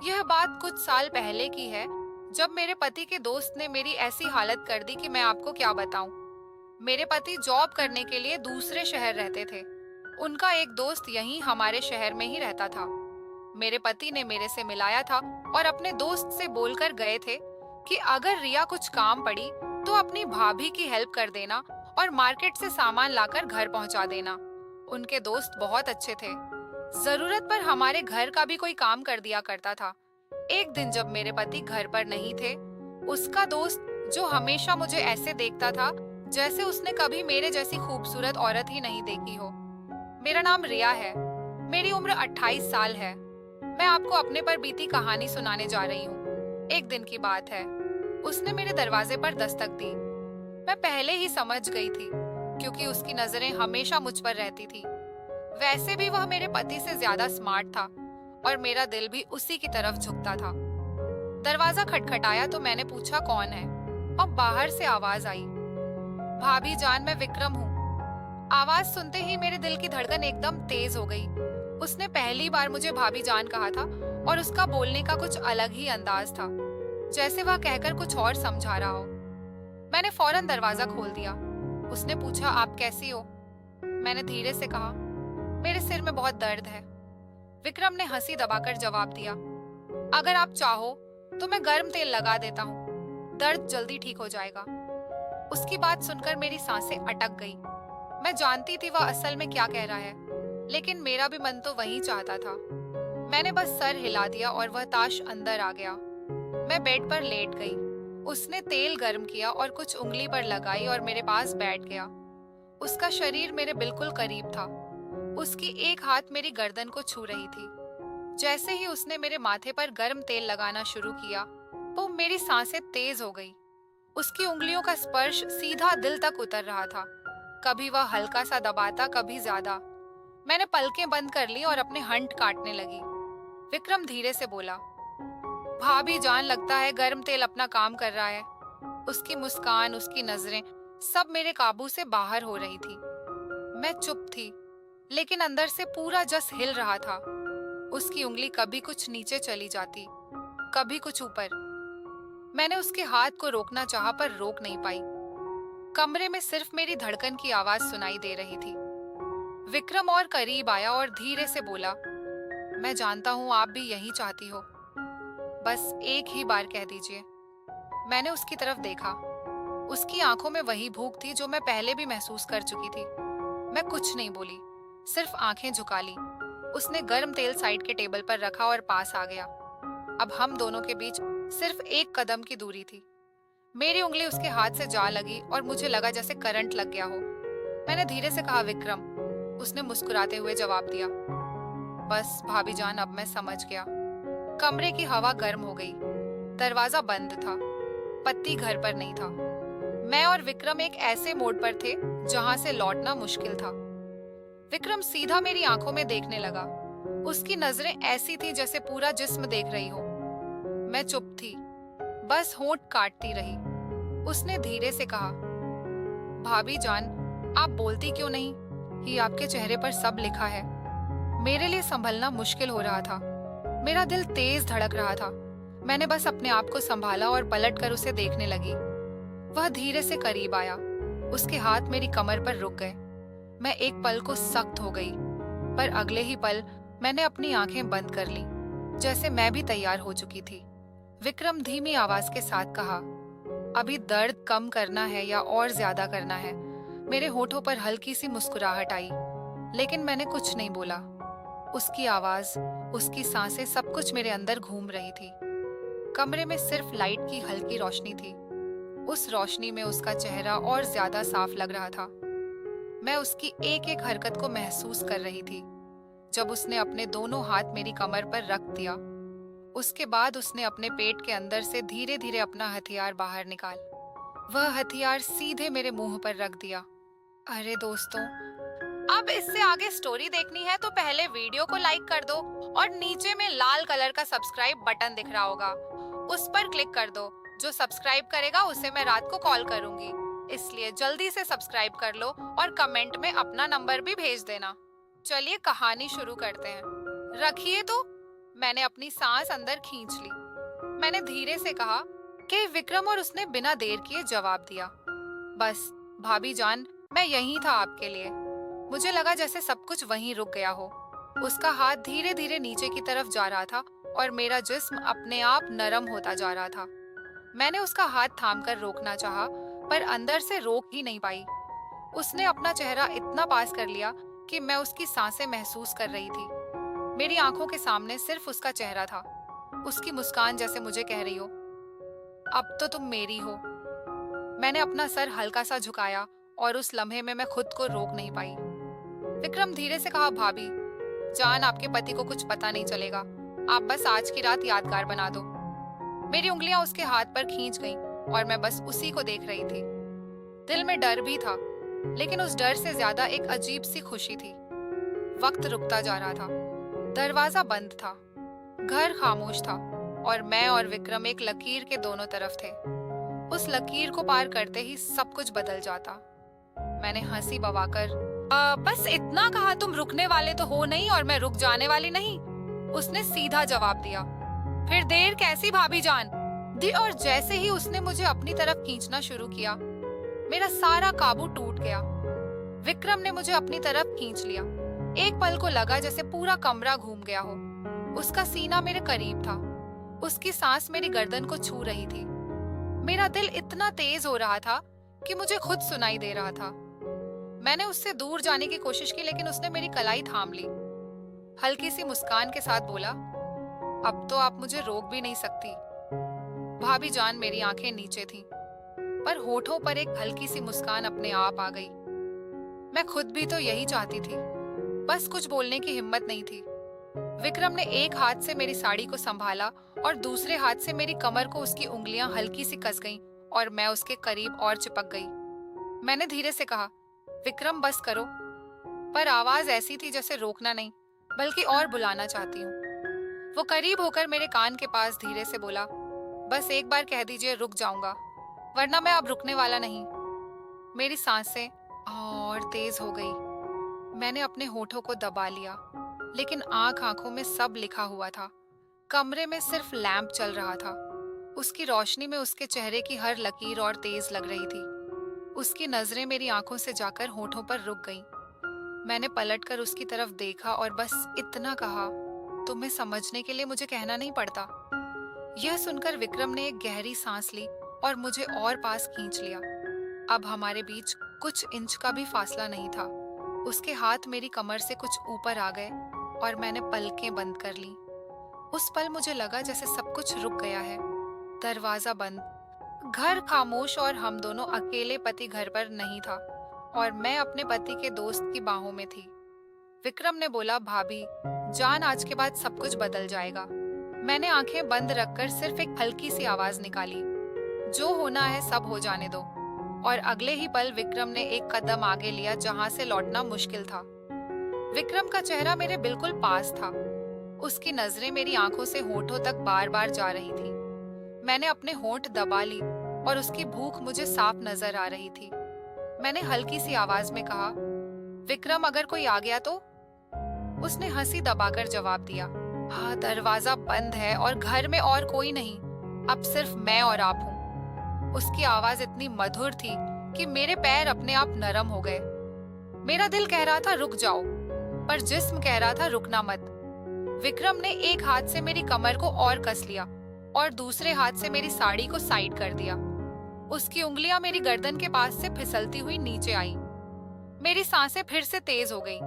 यह बात कुछ साल पहले की है, जब मेरे पति के दोस्त ने मेरी ऐसी हालत कर दी कि मैं आपको क्या बताऊं। मेरे पति जॉब करने के लिए दूसरे शहर रहते थे। उनका एक दोस्त यहीं हमारे शहर में ही रहता था। मेरे पति ने मेरे से मिलाया था और अपने दोस्त से बोलकर गए थे कि अगर रिया कुछ काम पड़ी तो अपनी भाभी की हेल्प कर देना और मार्केट से सामान लाकर घर पहुंचा देना। उनके दोस्त बहुत अच्छे थे। जरूरत पर हमारे घर का भी कोई काम कर दिया करता था। एक दिन जब मेरे पति घर पर नहीं थे, उसका दोस्त, जो हमेशा मुझे ऐसे देखता था जैसे उसने कभी मेरे जैसी खूबसूरत औरत ही नहीं देखी हो। मेरा नाम रिया है। मेरी उम्र 28 साल है। मैं आपको अपने पर बीती कहानी सुनाने जा रही हूँ। एक दिन की बात है। उसने मेरे दरवाजे पर दस्तक दी। मैं पहले ही समझ गई थी, क्योंकि उसकी नजरें हमेशा मुझ पर रहती थी। वैसे भी वह मेरे पति से ज्यादा स्मार्ट था और मेरा दिल भी उसी की तरफ झुकता था। दरवाजा खटखटाया तो मैंने पूछा कौन है, और बाहर से आवाज आई, भाभी जान, मैं विक्रम हूँ। आवाज सुनते ही मेरे दिल की धड़कन एकदम तेज हो गई। उसने पहली बार मुझे भाभी जान कहा था और उसका बोलने का कुछ अलग ही अंदाज था, जैसे वह कहकर कुछ और समझा रहा हो। मैंने फौरन दरवाजा खोल दिया। उसने पूछा, आप कैसी हो? मैंने धीरे से कहा, मेरे सिर में बहुत दर्द है। विक्रम ने हंसी दबाकर जवाब दिया, अगर आप चाहो तो मैं गर्म तेल लगा देता हूँ, दर्द जल्दी ठीक हो जाएगा। उसकी बात सुनकर मेरी सांसें अटक गई। मैं जानती थी वह असल में क्या कह रहा है, लेकिन मेरा भी मन तो वही चाहता था। मैंने बस सर हिला दिया और वह ताश अंदर आ गया। मैं बेड पर लेट गई। उसने तेल गर्म किया और कुछ उंगली पर लगाई और मेरे पास बैठ गया। उसका शरीर मेरे बिल्कुल करीब था। उसकी एक हाथ मेरी गर्दन को छू रही थी। जैसे ही उसने मेरे माथे पर गर्म तेल लगाना शुरू किया, तो मेरी सांसें तेज हो गई। उसकी उंगलियों का स्पर्श सीधा दिल तक उतर रहा था। कभी वह हल्का सा दबाता, कभी ज्यादा। मैंने पलकें बंद कर ली और अपने हंट काटने लगी। विक्रम धीरे से बोला, भाभी जान, लगता है गर्म तेल अपना काम कर रहा है। उसकी मुस्कान, उसकी नजरें, सब मेरे काबू से बाहर हो रही थी। मैं चुप थी, लेकिन अंदर से पूरा जस हिल रहा था। उसकी उंगली कभी कुछ नीचे चली जाती, कभी कुछ ऊपर। मैंने उसके हाथ को रोकना चाहा, पर रोक नहीं पाई। कमरे में सिर्फ मेरी धड़कन की आवाज सुनाई दे रही थी। विक्रम और करीब आया और धीरे से बोला, मैं जानता हूं आप भी यही चाहती हो, बस एक ही बार कह दीजिए। मैंने उसकी तरफ देखा। उसकी आंखों में वही भूख थी जो मैं पहले भी महसूस कर चुकी थी। मैं कुछ नहीं बोली, सिर्फ आंखें झुका ली। उसने गर्म तेल साइड के टेबल पर रखा और पास आ गया। अब हम दोनों के बीच सिर्फ एक कदम की दूरी थी। मेरी उंगली उसके हाथ से जा लगी और मुझे लगा जैसे करंट लग गया हो। मैंने धीरे से कहा, विक्रम। उसने मुस्कुराते हुए जवाब दिया, बस भाभी जान, अब मैं समझ गया। कमरे की हवा गर्म हो गई। दरवाजा बंद था। पति घर पर नहीं था। मैं और विक्रम एक ऐसे मोड़ पर थे जहां से लौटना मुश्किल था। विक्रम सीधा मेरी आंखों में देखने लगा। उसकी नजरें ऐसी थी जैसे पूरा जिस्म देख रही हो। मैं चुप थी, बस होंठ काटती रही। उसने धीरे से कहा, भाभी जान, आप बोलती क्यों नहीं? ये आपके चेहरे पर सब लिखा है। मेरे लिए संभलना मुश्किल हो रहा था। मेरा दिल तेज धड़क रहा था। मैंने बस अपने आप को संभाला और पलट कर उसे देखने लगी। वह धीरे से करीब आया। उसके हाथ मेरी कमर पर रुक गए। मैं एक पल को सख्त हो गई, पर अगले ही पल मैंने अपनी आंखें बंद कर ली, जैसे मैं भी तैयार हो चुकी थी। विक्रम धीमी आवाज के साथ कहा, अभी दर्द कम करना है या और ज्यादा करना है? मेरे होठों पर हल्की सी मुस्कुराहट आई, लेकिन मैंने कुछ नहीं बोला। उसकी आवाज, उसकी सांसें, सब कुछ मेरे अंदर घूम रही थी। कमरे में सिर्फ लाइट की हल्की रोशनी थी। उस रोशनी में उसका चेहरा और ज्यादा साफ लग रहा था। मैं उसकी एक एक हरकत को महसूस कर रही थी। जब उसने अपने दोनों हाथ मेरी कमर पर रख दिया, उसके बाद उसने अपने पेट के अंदर से धीरे धीरे अपना हथियार बाहर निकाल वह हथियार सीधे मेरे मुंह पर रख दिया। अरे दोस्तों, अब इससे आगे स्टोरी देखनी है तो पहले वीडियो को लाइक कर दो और नीचे में लाल कलर का सब्सक्राइब बटन दिख रहा होगा, उस पर क्लिक कर दो। जो सब्सक्राइब करेगा उसे मैं रात को कॉल करूंगी, इसलिए जल्दी से सब्सक्राइब कर लो और कमेंट में अपना नंबर भी भेज देना। चलिए कहानी शुरू करते हैं। रखिए तो मैंने अपनी सांस अंदर खींच ली। मैंने धीरे से कहा कि विक्रम, और उसने बिना देर किए जवाब दिया, बस भाभी जान, मैं यहीं था आपके लिए। मुझे लगा जैसे सब कुछ वहीं रुक गया हो। उसका हाथ धीरे धीरे नीचे की तरफ जा रहा था और मेरा जिस्म अपने आप नरम होता जा रहा था। मैंने उसका हाथ थामकर रोकना चाहा, पर अंदर से रोक ही नहीं पाई। उसने अपना चेहरा इतना पास कर लिया कि मैं उसकी सांसें महसूस कर रही थी। मेरी आंखों के सामने सिर्फ उसका चेहरा था, उसकी मुस्कान जैसे मुझे कह रही हो, अब तो तुम मेरी हो। मैंने अपना सर हल्का सा झुकाया और उस लम्हे में मैं खुद को रोक नहीं पाई। विक्रम धीरे से कहा, भाभी जान, आपके पति को कुछ पता नहीं चलेगा। आप बस आज की रात यादगार बना दो। मेरी उंगलियां उसके हाथ पर खींच गईं और मैं बस उसी को देख रही थी। दिल में डर भी था, लेकिन उस डर से ज्यादा एक अजीब सी खुशी थी। वक्त रुकता जा रहा था, दरवाजा बंद था, घर खामोश था और मैं और विक्रम एक लकीर के दोनों तरफ थे। उस लकीर को पार करते ही सब कुछ बदल जाता। मैंने हंसी बवाकर, बस इतना कहा, तुम रुकने वाले तो हो नहीं और मैं रुक जाने वाली नहीं। उसने सीधा जवाब दिया, फिर देर कैसी भाभी जान दी। और जैसे ही उसने मुझे अपनी तरफ खींचना शुरू किया, मेरा सारा काबू टूट गया। विक्रम ने मुझे अपनी तरफ खींच लिया। एक पल को लगा जैसे पूरा कमरा घूम गया हो। उसका सीना मेरे करीब था, उसकी सांस मेरी गर्दन को छू रही थी। मेरा दिल इतना तेज हो रहा था कि मुझे खुद सुनाई दे रहा था। मैंने उससे दूर जाने की कोशिश की, लेकिन उसने मेरी कलाई थाम ली। हल्की सी मुस्कान के साथ बोला, अब तो आप मुझे रोक भी नहीं सकती। भाभी जान, मेरी आंखें नीचे थीं, पर होठों पर एक हल्की सी मुस्कान अपने आप आ गई। मैं खुद भी तो यही चाहती थी, बस कुछ बोलने की हिम्मत नहीं थी। विक्रम ने एक हाथ से मेरी साड़ी को संभाला और दूसरे हाथ से मेरी कमर को उसकी उंगलियां हल्की सी कस गईं और मैं उसके करीब और चिपक गई। मैंने धीरे से कहा, विक्रम बस करो, पर आवाज ऐसी थी जैसे रोकना नहीं बल्कि और बुलाना चाहती हूँ। वो करीब होकर मेरे कान के पास धीरे से बोला, बस एक बार कह दीजिए रुक जाऊंगा, वरना मैं अब रुकने वाला नहीं। मेरी सांसें और तेज हो गई। मैंने अपने होठों को दबा लिया, लेकिन आंखों में सब लिखा हुआ था। कमरे में सिर्फ लैंप चल रहा था। उसकी रोशनी में उसके चेहरे की हर लकीर और तेज लग रही थी। उसकी नजरें मेरी आंखों से जाकर होठों पर रुक गईं। मैंने पलटकर उसकी तरफ देखा और बस इतना कहा, तुम्हें समझने के लिए मुझे कहना नहीं पड़ता। यह सुनकर विक्रम ने एक गहरी सांस ली और मुझे और पास खींच लिया। अब हमारे बीच कुछ इंच का भी फासला नहीं था। उसके हाथ मेरी कमर से कुछ ऊपर आ गए और मैंने पलकें बंद कर ली। उस पल मुझे लगा जैसे सब कुछ रुक गया है। दरवाजा बंद, घर खामोश और हम दोनों अकेले। पति घर पर नहीं था और मैं अपने पति के दोस्त की बाहों में थी। विक्रम ने बोला, भाभी जान, आज के बाद सब कुछ बदल जाएगा। मैंने आंखें बंद रखकर सिर्फ एक हल्की सी आवाज निकाली, जो होना है सब हो जाने दो। और अगले ही पल विक्रम ने एक कदम आगे लिया जहां से लौटना मुश्किल था। विक्रम का चेहरा मेरे बिल्कुल पास था। उसकी नजरें मेरी आंखों से होठों तक बार बार जा रही थी। मैंने अपने होंठ दबा ली और उसकी भूख मुझे साफ नजर आ रही थी। मैंने हल्की सी आवाज में कहा, विक्रम अगर कोई आ गया तो? उसने हंसी दबाकर जवाब दिया, हाँ, दरवाजा बंद है और घर में और कोई नहीं, अब सिर्फ मैं और आप हूँ। उसकी आवाज इतनी मधुर थी कि मेरे पैर अपने आप नरम हो गए। मेरा दिल कह रहा था रुक जाओ, पर जिस्म कह रहा था रुकना मत। विक्रम ने एक हाथ से मेरी कमर को और कस लिया और दूसरे हाथ से मेरी साड़ी को साइड कर दिया। उसकी उंगलियां मेरी गर्दन के पास से फिसलती हुई नीचे आई। मेरी सांसें फिर से तेज हो गई।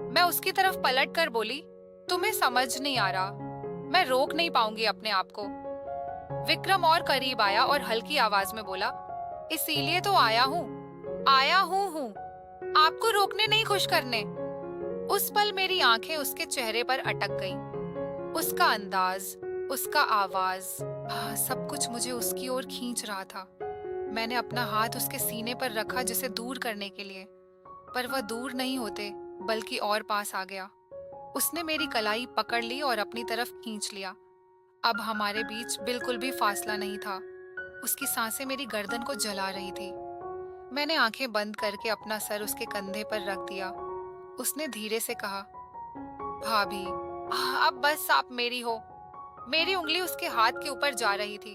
मैं उसकी तरफ पलट कर बोली, तुम्हें समझ नहीं आ रहा, मैं रोक नहीं पाऊंगी अपने आप को। विक्रम और करीब आया और हल्की आवाज में बोला, इसीलिए तो आया हूँ आपको रोकने नहीं, खुश करने। उस पल मेरी आंखें उसके चेहरे पर अटक गईं। उसका अंदाज, उसका आवाज, सब कुछ मुझे उसकी ओर खींच रहा था। मैंने अपना हाथ उसके सीने पर रखा जिसे दूर करने के लिए, पर वह दूर नहीं होते बल्कि और पास आ गया। उसने मेरी कलाई पकड़ ली और अपनी तरफ खींच लिया। अब हमारे बीच बिल्कुल भी फासला नहीं था। उसकी सांसें मेरी गर्दन को जला रही थी। मैंने आंखें बंद करके अपना सर उसके कंधे पर रख दिया। उसने धीरे से कहा, भाभी अब बस आप मेरी हो। मेरी उंगली उसके हाथ के ऊपर जा रही थी।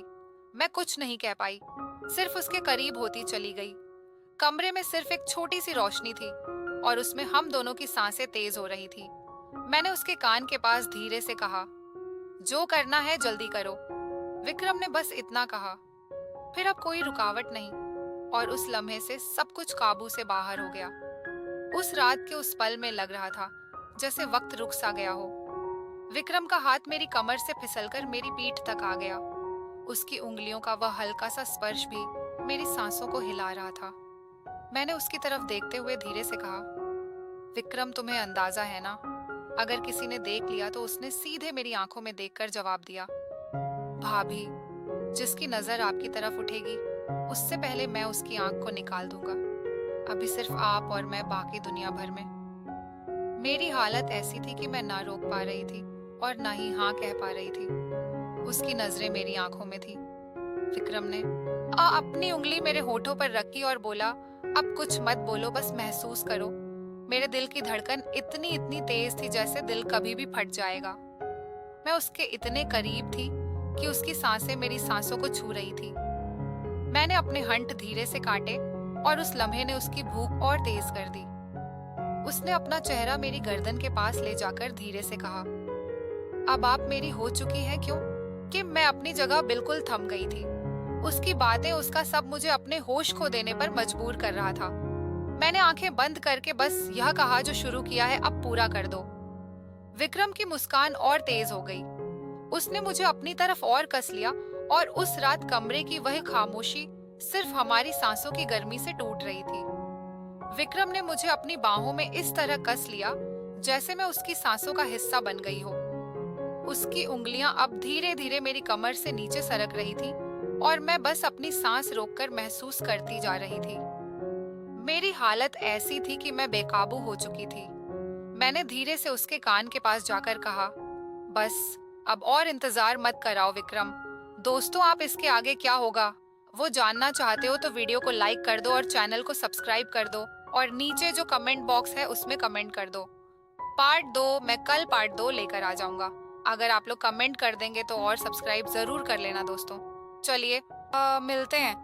मैं कुछ नहीं कह पाई, सिर्फ उसके करीब होती चली गई। कमरे में सिर्फ एक छोटी सी रोशनी थी और उसमें हम दोनों की सांसें तेज हो रही थी। मैंने उसके कान के पास धीरे से कहा, जो करना है जल्दी करो। विक्रम ने बस इतना कहा। फिर अब कोई रुकावट नहीं और उस लम्हे से सब कुछ काबू से बाहर हो गया। उस रात के उस पल में लग रहा था जैसे वक्त रुक सा गया हो। विक्रम का हाथ मेरी कमर से फिसलकर मेरी पीठ तक आ गया। उसकी उंगलियों का वह हल्का सा स्पर्श भी मेरी सांसों को हिला रहा था। मैंने उसकी तरफ देखते हुए धीरे से कहा, विक्रम तुम्हें अंदाजा है ना? अगर किसी ने देख लिया तो उसने सीधे मेरी आंखों में देखकर जवाब दिया, भाभी, जिसकी नजर आपकी तरफ उठेगी उससे पहले मैं उसकी आंख को निकाल दूंगा। अभी सिर्फ आप और मैं बाकी दुनिया भर में। मेरी हालत ऐसी थी कि मैं ना रोक पा रही थी और ना ही हाँ कह पा रही थी। उसकी नजरें मेरी आंखों में थी। विक्रम ने अपनी उंगली मेरे होठों पर रखी और बोला, अब कुछ मत बोलो, बस महसूस करो। मेरे दिल की धड़कन इतनी इतनी तेज थी जैसे दिल कभी भी फट जाएगा। मैं उसके इतने करीब थी कि उसकी सांसें मेरी सांसों को छू रही थी। मैंने अपने हंट धीरे से काटे और उस लम्हे ने उसकी भूख और तेज कर दी। उसने अपना चेहरा मेरी गर्दन के पास ले जाकर धीरे से कहा, अब आप मेरी हो चुकी हैं क्यों? कि मैं अपनी जगह बिल्कुल थम गई थी। उसकी बातें, उसका सब मुझे अपने होश खो देने पर मजबूर कर रहा था। मैंने आंखें बंद करके बस यह कहा, जो शुरू किया है अब पूरा कर दो। विक्रम की मुस्कान और तेज हो गई। उसने मुझे अपनी तरफ और कस लिया और उस रात कमरे की वह खामोशी सिर्फ हमारी सांसों की गर्मी से टूट रही थी। विक्रम ने मुझे अपनी बाहों में इस तरह कस लिया जैसे मैं उसकी सांसों का हिस्सा बन गई हो। उसकी उंगलियां अब धीरे धीरे मेरी कमर से नीचे सरक रही थी और मैं बस अपनी सांस रोककर महसूस करती जा रही थी। मेरी हालत ऐसी थी कि मैं बेकाबू हो चुकी थी। मैंने धीरे से उसके कान के पास जाकर कहा, बस अब और इंतजार मत कराओ विक्रम। दोस्तों, आप इसके आगे क्या होगा वो जानना चाहते हो तो वीडियो को लाइक कर दो और चैनल को सब्सक्राइब कर दो और नीचे जो कमेंट बॉक्स है उसमें कमेंट कर दो। पार्ट 2 मैं कल पार्ट 2 लेकर आ जाऊंगा। अगर आप लोग कमेंट कर देंगे तो और सब्सक्राइब जरूर कर लेना दोस्तों। चलिए मिलते हैं।